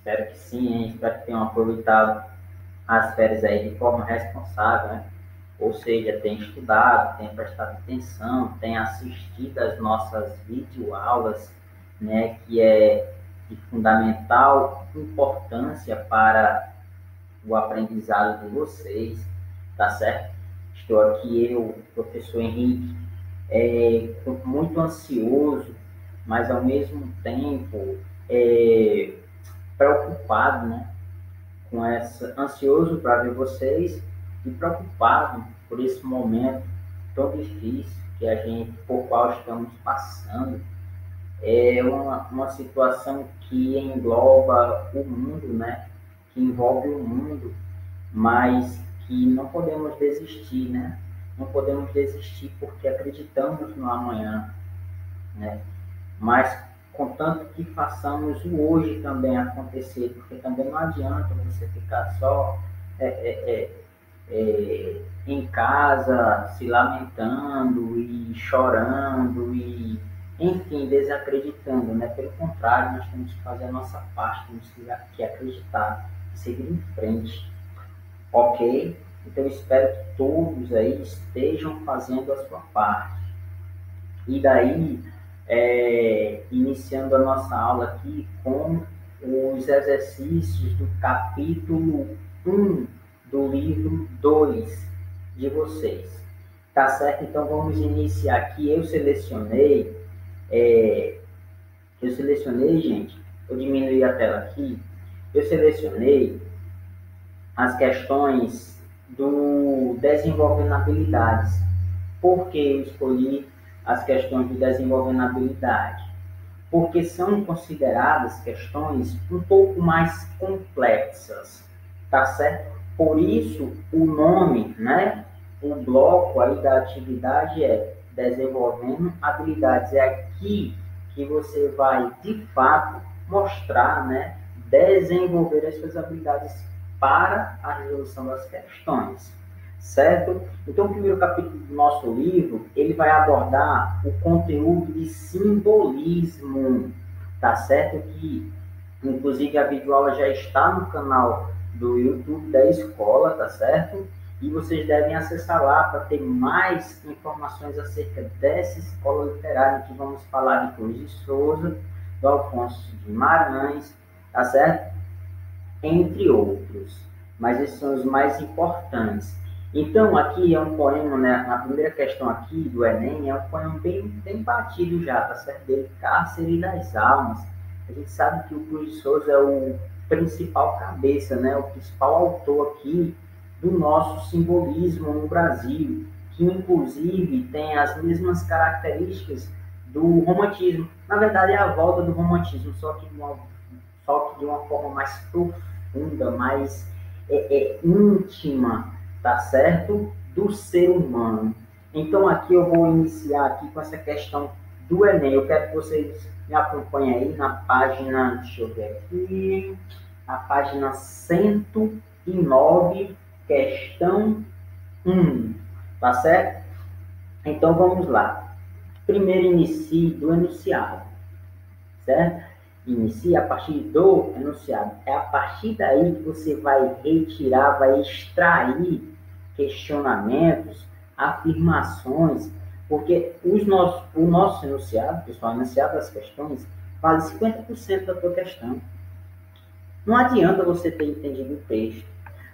Espero que sim, hein? Espero que tenham aproveitado as férias aí de forma responsável, né? Ou seja, tenha estudado, tenha prestado atenção, tenha assistido às nossas videoaulas, né? Que é de fundamental importância para o aprendizado de vocês, tá certo? Estou aqui, eu, professor Henrique, muito ansioso, mas ao mesmo tempo preocupado, né? Com essa, ansioso para ver vocês e preocupado por esse momento tão difícil que a gente, por qual estamos passando. É uma situação que engloba o mundo, né? Que envolve o mundo, mas que não podemos desistir, né? Não podemos desistir porque acreditamos no amanhã, né? Mas contanto que façamos o hoje também acontecer, porque também não adianta você ficar só é, é, em casa se lamentando e chorando e, enfim, desacreditando, né? Pelo contrário, nós temos que fazer a nossa parte, temos que acreditar, seguir em frente, ok? Então, eu espero que todos aí estejam fazendo a sua parte. E daí, iniciando a nossa aula aqui com os exercícios do capítulo 1 do livro 2 de vocês. Tá certo? Então, vamos iniciar aqui. Eu selecionei, gente, vou diminuir a tela aqui. Eu selecionei as questões do desenvolvendo habilidades. Por que eu escolhi as questões de desenvolvendo habilidade? Porque são consideradas questões um pouco mais complexas, tá certo? Por isso, o nome, né? O bloco aí da atividade é desenvolvendo habilidades. É aqui que você vai, de fato, mostrar, né? Desenvolver as suas habilidades para a resolução das questões, certo? Então, o primeiro capítulo do nosso livro, ele vai abordar o conteúdo de simbolismo, tá certo? Que, inclusive, a videoaula já está no canal do YouTube da escola, tá certo? E vocês devem acessar lá para ter mais informações acerca dessa escola literária, que vamos falar de Cruz de Souza, do Alfonso de Guimarães, tá certo? Entre outros. Mas esses são os mais importantes. Então, aqui é um poema, né? Na primeira questão aqui do Enem, é um poema bem batido já, tá certo? Dele, Cárcere das Almas. A gente sabe que o Cruz de Souza é o principal cabeça, né? O principal autor aqui do nosso simbolismo no Brasil, que inclusive tem as mesmas características do romantismo. Na verdade, é a volta do romantismo, só que de uma forma mais profunda, mais íntima, tá certo? Do ser humano. Então, aqui eu vou iniciar aqui com essa questão do Enem. Eu quero que vocês me acompanhem aí na página, deixa eu ver aqui, na página 109, questão 1, tá certo? Então, vamos lá. Primeiro, inicie do enunciado, certo? Inicia a partir do enunciado. É a partir daí que você vai retirar, vai extrair questionamentos, afirmações, porque o nosso enunciado, pessoal, o enunciado das questões, vale 50% da tua questão. Não adianta você ter entendido o texto.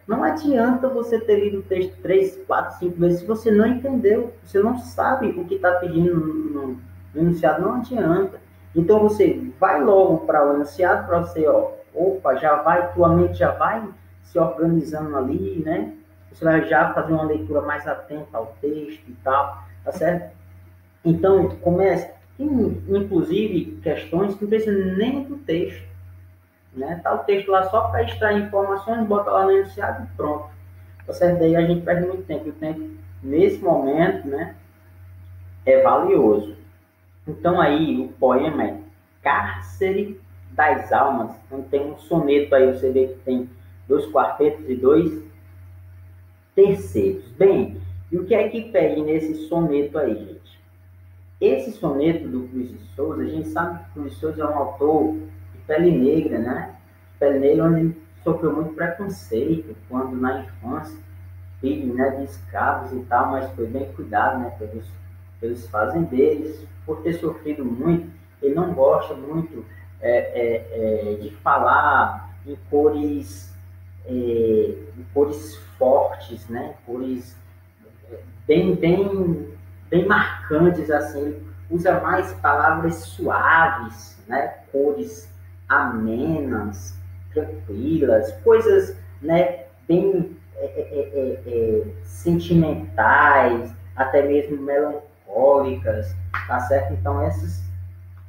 Não adianta você ter lido o texto 3, 4, 5 vezes se você não entendeu, você não sabe o que está pedindo no enunciado, não adianta. Então você vai logo para o enunciado para você, opa, já vai, tua mente já vai se organizando ali, né? Você vai já fazer uma leitura mais atenta ao texto e tal, tá certo? Então, comece, inclusive, questões que não precisam nem do texto, né? Tá o texto lá só para extrair informações, bota lá no enunciado e pronto. Tá certo? Daí a gente perde muito tempo. O tempo, nesse momento, né, é valioso. Então aí o poema é Cárcere das Almas. Então tem um soneto aí, você vê que tem 2 quartetos e 2 tercetos. Bem, e o que é que pede nesse soneto aí, gente? Esse soneto do Cruz de Souza, a gente sabe que Cruz de Souza é um autor de pele negra, né? pele negra, onde ele sofreu muito preconceito quando na infância, filho, né, de escravos e tal, mas foi bem cuidado, né, pelos fazendeiros, por ter sofrido muito. Ele não gosta muito de falar em cores fortes, né, cores bem, bem, bem marcantes, assim. Ele usa mais palavras suaves, né, cores amenas, tranquilas, coisas, né, bem sentimentais, até mesmo melancólicas, tá certo? Então essas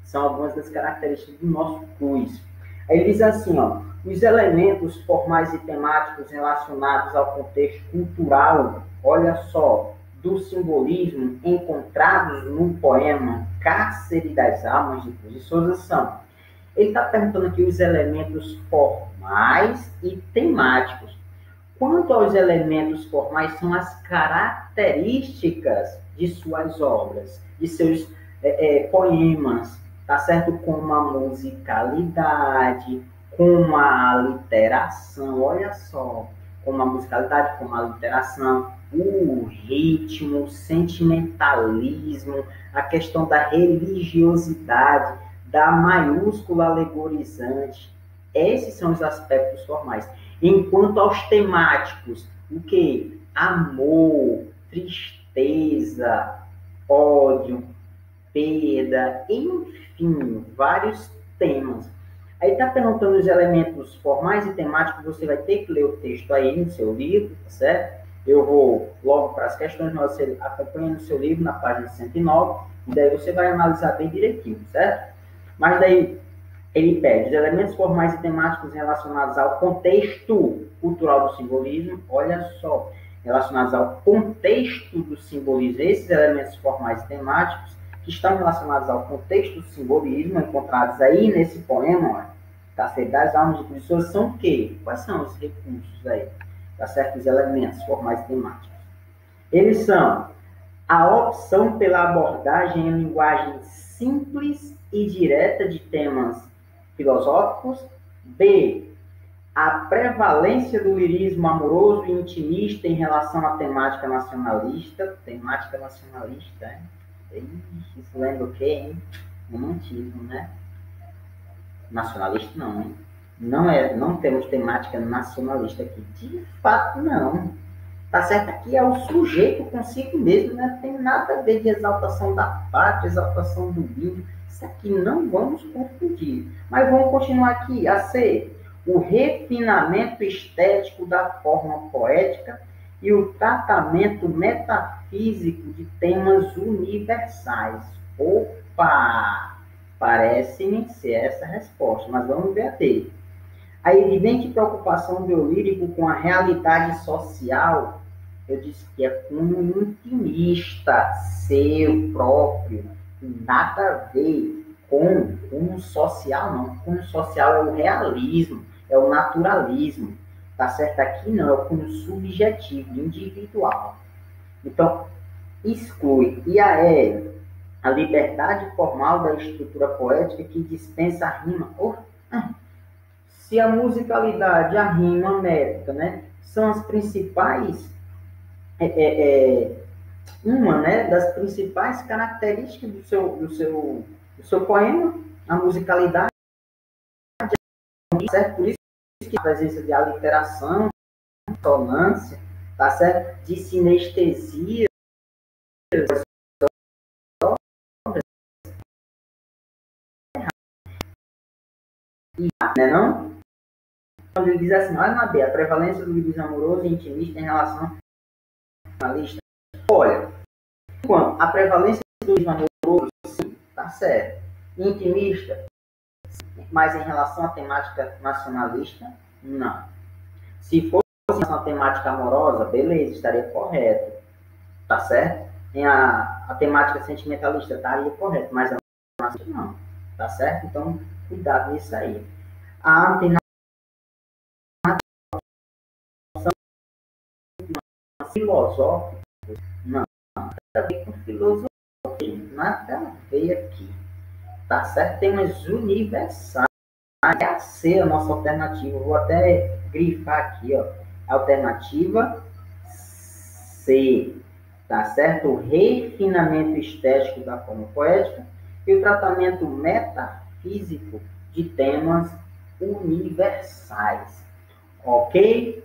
são algumas das características do nosso quiz. Aí ele diz assim, ó, os elementos formais e temáticos relacionados ao contexto cultural, olha só, do simbolismo encontrados no poema Cárcere das Almas de Cruz de Souza são. Ele está perguntando aqui os elementos formais e temáticos. Quanto aos elementos formais, são as características de suas obras, de seus poemas, tá certo? Como a musicalidade, como a literação, olha só, como a musicalidade, como a literação, o ritmo, o sentimentalismo, a questão da religiosidade, da maiúscula alegorizante. Esses são os aspectos formais. Enquanto aos temáticos, o que? Amor, tristeza, ódio, perda, enfim, vários temas. Aí está perguntando os elementos formais e temáticos, você vai ter que ler o texto aí no seu livro, tá certo? Eu vou logo para as questões, mas você acompanha no seu livro, na página 109, e daí você vai analisar bem direitinho, certo? Mas daí ele pede os elementos formais e temáticos relacionados ao contexto cultural do simbolismo, olha só, relacionados ao contexto do simbolismo, esses elementos formais e temáticos que estão relacionados ao contexto do simbolismo, encontrados aí nesse poema, ó, tá certo? Das almas de Cruz de Souza, são o quê? Quais são os recursos aí? Tá certo? Os elementos formais e temáticos. Eles são a opção pela abordagem em linguagem simples e direta de temas filosóficos. B, a prevalência do lirismo amoroso e intimista em relação à temática nacionalista. Temática nacionalista, hein? Isso lembra o quê, hein? Romantismo, né? Nacionalista não, hein? Não temos temática nacionalista aqui. De fato, não. Tá certo? Aqui é o sujeito consigo mesmo, né? Não tem nada a ver de exaltação da pátria, exaltação do vinho. Isso aqui não vamos confundir. Mas vamos continuar aqui. A C, o refinamento estético da forma poética e o tratamento metafísico de temas universais. Opa! Parece-me ser essa a resposta, mas vamos ver a D. A evidente preocupação do lírico com a realidade social, eu disse que é com um intimista, seu próprio, nada a ver com o social, não. Com o social é o realismo, é o naturalismo, tá certo? Aqui não, é o cunho subjetivo, individual. Então, exclui. E a liberdade formal da estrutura poética que dispensa a rima. Se a musicalidade, a rima, a métrica, né, são as principais, uma, né, das principais características do seu poema, a musicalidade, certo? Por isso que a presença de aliteração, consonância, tá certo? De sinestesia, né, não? Quando ele diz assim, olha na B, a prevalência do lirismo amoroso e intimista em relação à lista. Olha, enquanto a prevalência do lirismo amoroso, sim, tá certo. Intimista, mas em relação à temática nacionalista, não. Se fosse em relação à temática amorosa, beleza, estaria correto, tá certo? A temática sentimentalista estaria correto, mas a nacionalista não, tá certo? Então, cuidado nisso aí. A tem filosófico, não, nada a ver com filosofia, nada a ver aqui, tá certo? Temas universais, é a C, a nossa alternativa. Vou até grifar aqui, ó. Alternativa C, tá certo? O refinamento estético da forma poética e o tratamento metafísico de temas universais. Ok?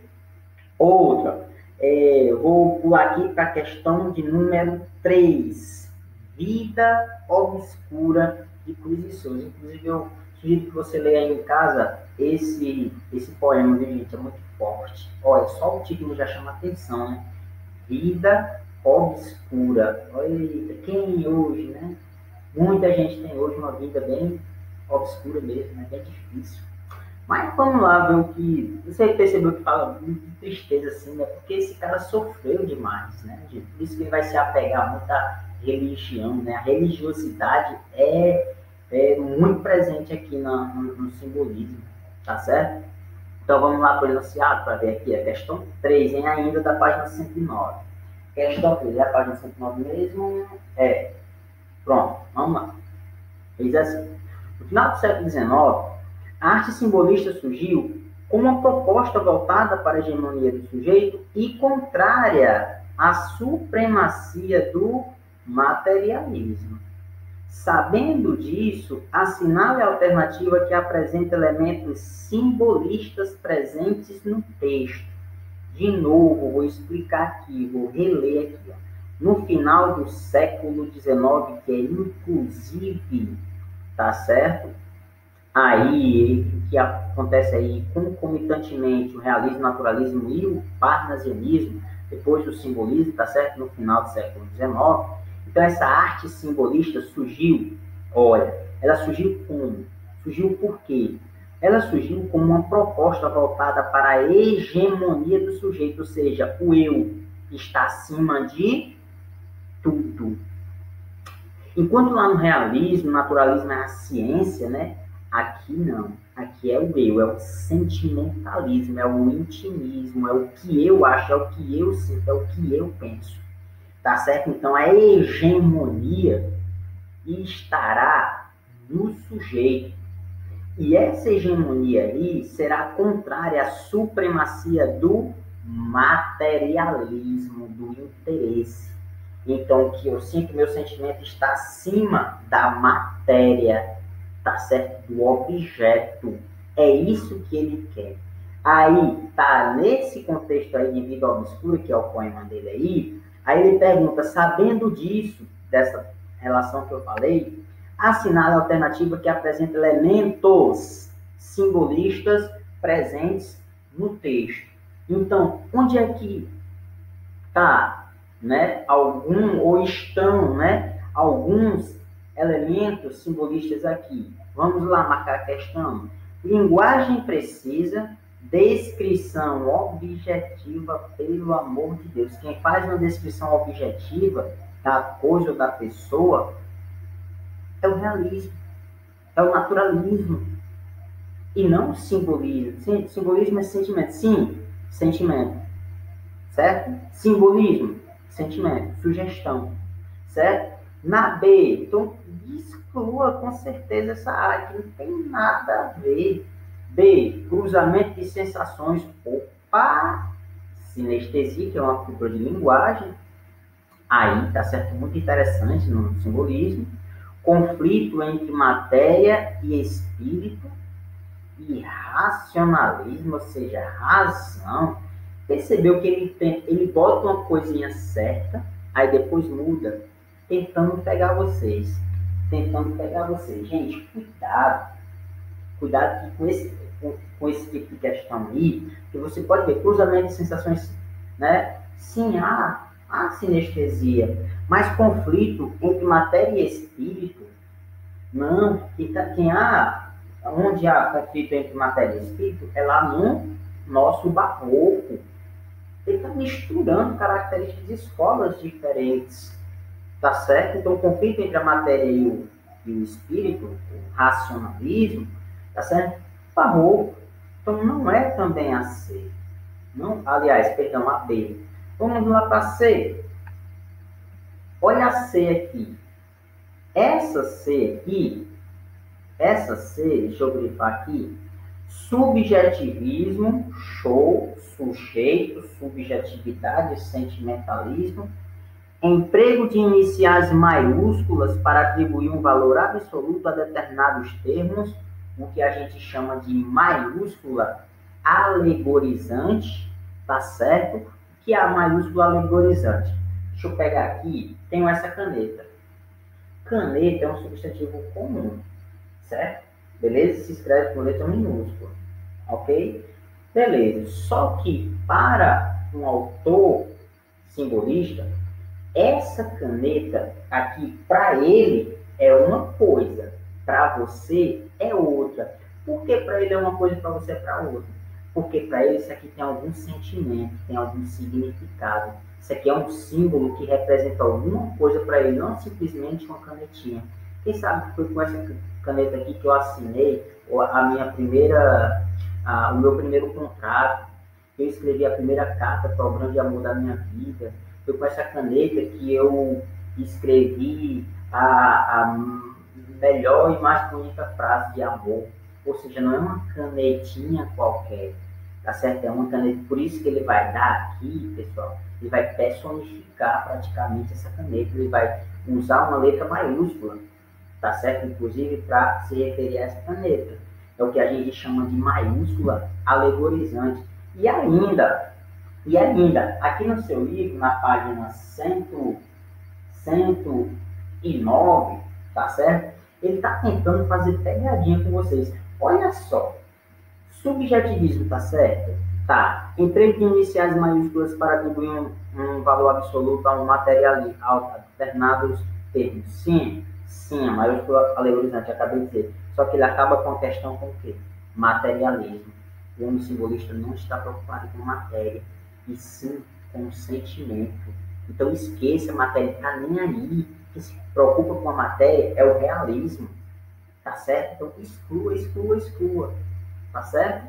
Outra. Vou pular aqui para a questão de número 3. Vida obscura de Cruz e Souza. Inclusive, eu sugiro que você leia aí em casa esse poema, viu, gente? É muito forte. Olha, só o título já chama atenção, né? Vida obscura. Olha, quem hoje, né? Muita gente tem hoje uma vida bem obscura mesmo, né? Bem difícil. Mas vamos lá ver o que... Você percebeu que fala muito de tristeza, assim, né? Porque esse cara sofreu demais, né? Por isso que ele vai se apegar muito à religião, né? A religiosidade é muito presente aqui no simbolismo, tá certo? Então vamos lá para o enunciado, para ver aqui a questão 3, hein? Ainda da página 109. Questão 3, é a página 109 mesmo? Pronto, vamos lá. Diz assim: no final do século XIX, a arte simbolista surgiu como uma proposta voltada para a hegemonia do sujeito e contrária à supremacia do materialismo. Sabendo disso, assinale a alternativa que apresenta elementos simbolistas presentes no texto. De novo, vou explicar aqui, vou reler aqui. Ó. No final do século XIX, que é inclusive, tá certo? Aí, o que acontece aí concomitantemente o realismo, naturalismo e o parnasianismo, depois do simbolismo, tá certo? No final do século XIX. Então, essa arte simbolista surgiu, olha, ela surgiu como? Surgiu por quê? Ela surgiu como uma proposta voltada para a hegemonia do sujeito, ou seja, o eu está acima de tudo. Enquanto lá no realismo, naturalismo é a ciência, né? Aqui não. Aqui é o eu, é o sentimentalismo, é o intimismo, é o que eu acho, é o que eu sinto, é o que eu penso. Tá certo? Então, a hegemonia estará no sujeito. E essa hegemonia aí será contrária à supremacia do materialismo, do interesse. Então, que eu sinto, meu sentimento está acima da matéria, tá certo? Do objeto. É isso que ele quer. Aí, tá nesse contexto aí de Vida Obscura, que é o poema dele aí ele pergunta, sabendo disso, dessa relação que eu falei, assinale a alternativa que apresenta elementos simbolistas presentes no texto. Então, onde é que está, né, ou estão, né, alguns elementos simbolistas aqui? Vamos lá marcar a questão. Linguagem precisa, descrição objetiva, pelo amor de Deus. Quem faz uma descrição objetiva da coisa ou da pessoa é o realismo, é o naturalismo, e não o simbolismo. Sim, simbolismo é sentimento. Sim, sentimento. Certo? Simbolismo, sentimento, sugestão. Certo? Na B, então exclua com certeza essa área que não tem nada a ver. B, cruzamento de sensações. Opa! Sinestesia, que é uma figura de linguagem. Aí, tá certo? Muito interessante no simbolismo. Conflito entre matéria e espírito. E racionalismo, ou seja, razão. Percebeu que ele bota uma coisinha certa, aí depois muda, tentando pegar vocês. Gente, cuidado com esse tipo de questão aí, que você pode ver cruzamento de sensações, né? Sim, há sinestesia, mas conflito entre matéria e espírito, não. Onde há conflito entre matéria e espírito é lá no nosso barroco. Ele está misturando características de escolas diferentes, tá certo? Então, o conflito entre a matéria e o espírito, o racionalismo, tá certo? Barroco. Então, não é também a C. Não, aliás, perdão, a B. Vamos lá para a C. Olha a C aqui. Essa C aqui, Essa C, deixa eu grifar aqui, subjetivismo, show, sujeito, subjetividade, sentimentalismo, emprego de iniciais maiúsculas para atribuir um valor absoluto a determinados termos, o que a gente chama de maiúscula alegorizante, tá certo? O que é a maiúscula alegorizante? Deixa eu pegar aqui, tenho essa caneta. Caneta é um substantivo comum, certo? Beleza? Se escreve com letra minúscula, ok? Beleza. Só que para um autor simbolista, essa caneta aqui, para ele, é uma coisa, para você é outra. Por que para ele é uma coisa e para você é para outra? Porque para ele isso aqui tem algum sentimento, tem algum significado. Isso aqui é um símbolo que representa alguma coisa para ele, não simplesmente uma canetinha. Quem sabe que foi com essa caneta aqui que eu assinei a minha primeira, o meu primeiro contrato, eu escrevi a primeira carta para o grande amor da minha vida. Foi com essa caneta que eu escrevi a melhor e mais bonita frase de amor. Ou seja, não é uma canetinha qualquer, tá certo? É uma caneta, por isso que ele vai dar aqui, pessoal, ele vai personificar praticamente essa caneta, ele vai usar uma letra maiúscula, tá certo? Inclusive para se referir a essa caneta. É o que a gente chama de maiúscula alegorizante. E ainda, aqui no seu livro, na página 109, tá certo? Ele está tentando fazer pegadinha com vocês. Olha só, subjetivismo, tá certo? Tá. Emprego de iniciais maiúsculas para atribuir um valor absoluto a um material, a determinados termos. Sim, a maiúscula alegorizante, acabei de dizer. Só que ele acaba com a questão com o quê? Materialismo. O homem simbolista não está preocupado com matéria, e sim com o sentimento. Então esqueça a matéria, tá nem aí. O que se preocupa com a matéria é o realismo, tá certo? Então exclua, tá certo?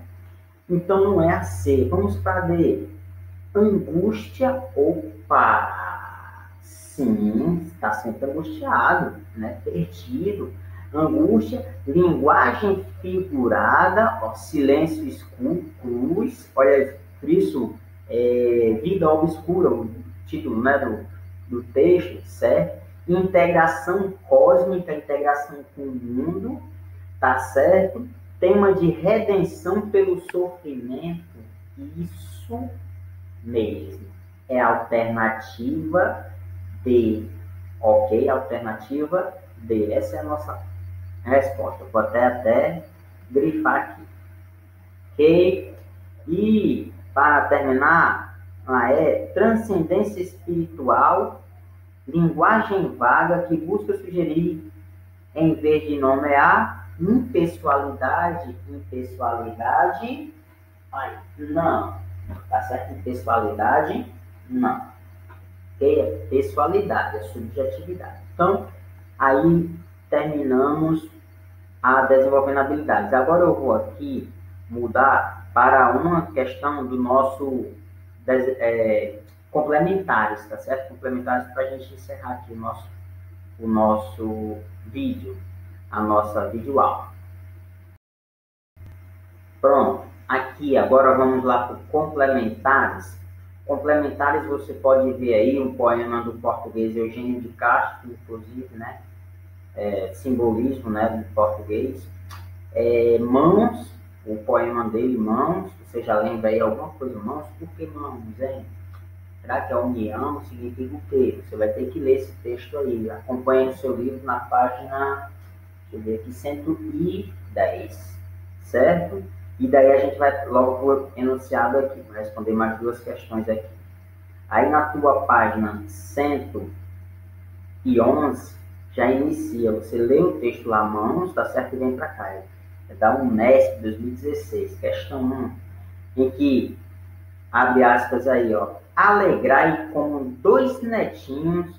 Então não é a C. Vamos para a D. Angústia, opa! Sim, está sempre angustiado, né? Perdido. Angústia, linguagem figurada, ó, silêncio escuro, cruz, olha isso, vida obscura, o título, né, do texto, certo? Integração cósmica, integração com o mundo, tá certo? Tema de redenção pelo sofrimento, isso mesmo, é a alternativa D, ok? Alternativa D, essa é a nossa resposta. Vou até grifar aqui. Ok? E, para terminar, transcendência espiritual, linguagem vaga que busca sugerir, em vez de nomear, impessoalidade, não. Tá certo? Impessoalidade, não. Ok? Pessoalidade, é subjetividade. Então, aí terminamos a desenvolvendo habilidades. Agora eu vou aqui mudar para uma questão do nosso complementares, tá certo? Complementares para a gente encerrar aqui o nosso vídeo, a nossa videoaula. Pronto, aqui agora vamos lá para complementares. Complementares você pode ver aí um poema do português Eugênio de Castro, inclusive, né? Simbolismo, né, do português. Mãos, o poema dele, Mãos, você já lembra aí alguma coisa? Mãos, por que mãos, hein? Será que a união significa o quê? Você vai ter que ler esse texto aí. Acompanhe o seu livro na página, deixa eu ver aqui, 110, certo? E daí a gente vai logo enunciado aqui, para responder mais duas questões aqui. Aí na tua página 111, já inicia, você lê o texto lá, Mãos, tá certo? E vem para cá. É da Unesp 2016, questão 1, em que, abre aspas aí, ó, alegrai como 2 netinhos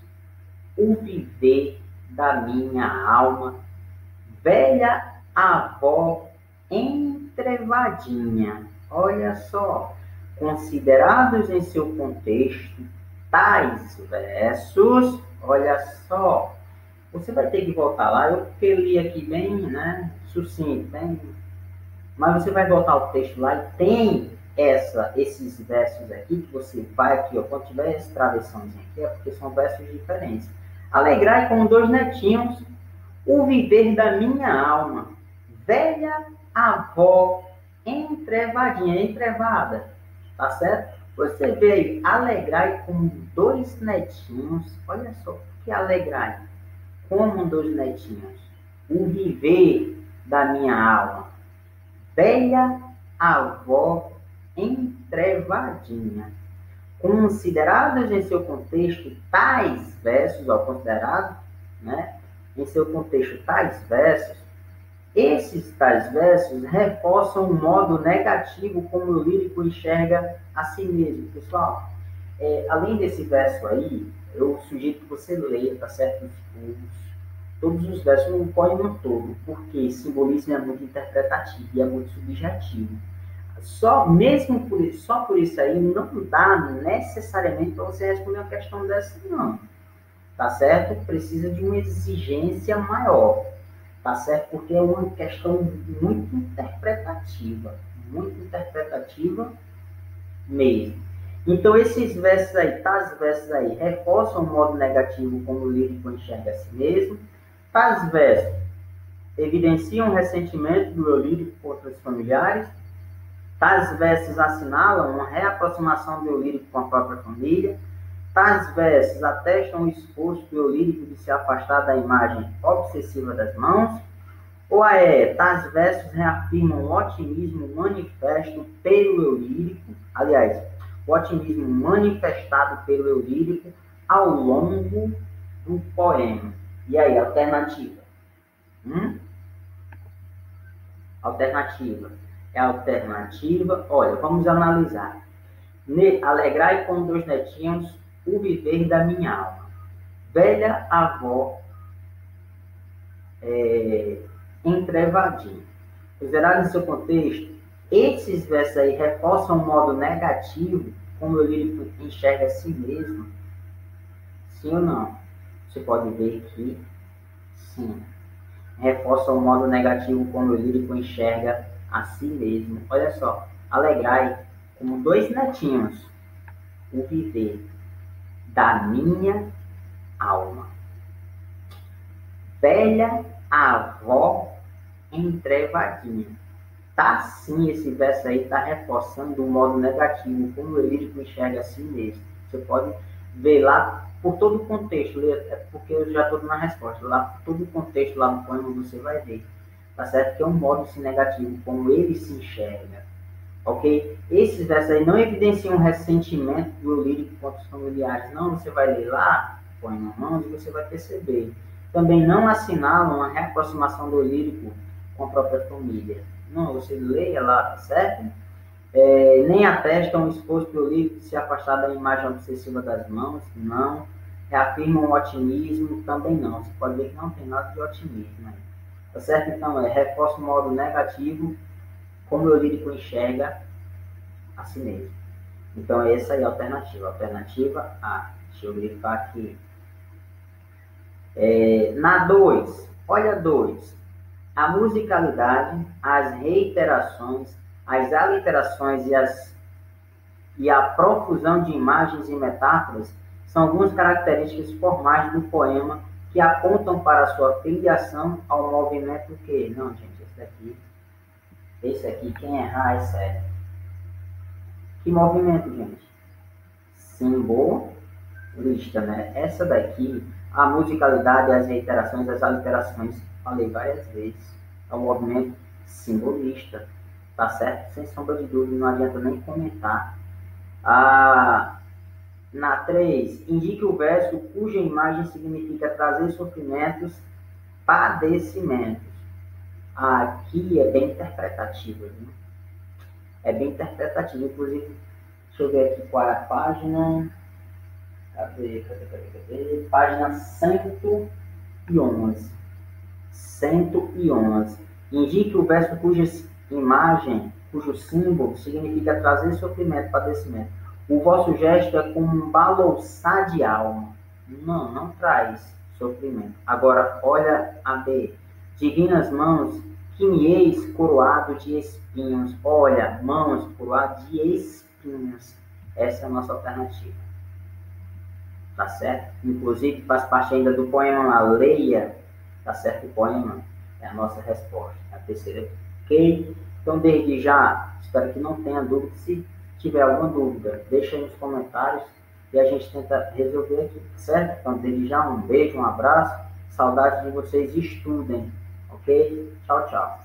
o viver da minha alma, velha avó entrevadinha. Olha só, considerados em seu contexto, tais versos, olha só, Você vai ter que voltar lá. Eu porque li aqui bem, né, sucinto, bem, mas você vai voltar ao texto lá e tem esses versos aqui que você vai aqui, ó, quando tiver essa travessãozinha aqui, é porque são versos diferentes. Alegrai como 2 netinhos o viver da minha alma, velha avó entrevadinha, entrevada, tá certo? Você veio alegrai como 2 netinhos, olha só, que alegrai como 2 netinhos, o viver da minha alma, velha avó entrevadinha. Considerados em seu contexto tais versos, ó, considerados, né, em seu contexto tais versos, esses tais versos reforçam o modo negativo como o lírico enxerga a si mesmo. Pessoal, além desse verso aí, eu sugiro que você leia, tá certo? Todos os versos, no poema todo, porque simbolismo é muito interpretativo e é muito subjetivo. Só por isso aí, não dá necessariamente para você responder uma questão dessa, não. Tá certo? Precisa de uma exigência maior. Tá certo? Porque é uma questão muito interpretativa mesmo. Então, esses versos aí, tais versos aí, reforçam o modo negativo como o lírico enxerga a si mesmo. Tais versos evidenciam o ressentimento do eu lírico contra os familiares. Tais versos assinalam uma reaproximação do eu lírico com a própria família. Tais versos atestam o esforço do eu lírico de se afastar da imagem obsessiva das mãos. Ou tais versos reafirmam o otimismo manifesto pelo eu lírico, aliás, o otimismo manifestado pelo eu lírico ao longo do poema. E aí, alternativa? Alternativa. É alternativa. Olha, vamos analisar. Alegrai com 2 netinhos o viver da minha alma. Velha avó entrevadinha. Considerado em seu contexto, esses versos aí reforçam o modo negativo como o lírico enxerga a si mesmo. Sim ou não? Você pode ver que sim. Reforça o modo negativo como o lírico enxerga a si mesmo. Olha só, alegrai como 2 netinhos o viver da minha alma. Velha avó entrevadinha. Tá sim, esse verso aí está reforçando o modo negativo, como o lírico enxerga a si mesmo. Você pode ver lá por todo o contexto, é porque eu já estou na resposta, lá por todo o contexto, lá no poema você vai ver, tá certo? Que é um modo negativo, como ele se enxerga, ok? Esses versos aí não evidenciam ressentimento do lírico contra os familiares, não, você vai ler lá, poema não, e você vai perceber. Também não assinalam a reaproximação do lírico com a própria família. Não, você leia lá, tá certo? Nem atestam o esforço do lírico de se afastar da imagem obsessiva das mãos, não. Reafirmam o otimismo, também não. Você pode ver que não tem nada de otimismo aí. Tá certo? Então, reforça o modo negativo, como o lírico enxerga a si mesmo. Então, essa aí é a alternativa. Alternativa A. Deixa eu grifar aqui. Na 2, olha 2. A musicalidade, as reiterações, as aliterações e a profusão de imagens e metáforas são algumas características formais do poema que apontam para a sua filiação ao movimento que... Não, gente, esse aqui, quem errar é sério. Que movimento, gente? Simbolista, né? Essa daqui, a musicalidade, as reiterações, as aliterações, falei várias vezes, é um movimento simbolista, tá certo? Sem sombra de dúvida, não adianta nem comentar. Na 3, indique o verso cuja imagem significa trazer sofrimentos, padecimentos. Aqui é bem interpretativo, né? É bem interpretativo, inclusive, deixa eu ver aqui qual é a página. Cadê? Página 111. 111. Indique o verso cuja imagem, cujo símbolo significa trazer sofrimento, padecimento. O vosso gesto é como um balouçar de alma. Não traz sofrimento. Agora, olha a B. Divinas mãos, que me eis coroado de espinhos. Olha, mãos coroadas de espinhos. Essa é a nossa alternativa. Tá certo? Inclusive, faz parte ainda do poema lá, leia. Tá certo? O poema é a nossa resposta. A terceira, ok? Então, desde já, espero que não tenha dúvida. Se tiver alguma dúvida, deixa aí nos comentários e a gente tenta resolver aqui, certo? Então, desde já, um beijo, um abraço. Saudades de vocês. Estudem, ok? Tchau, tchau.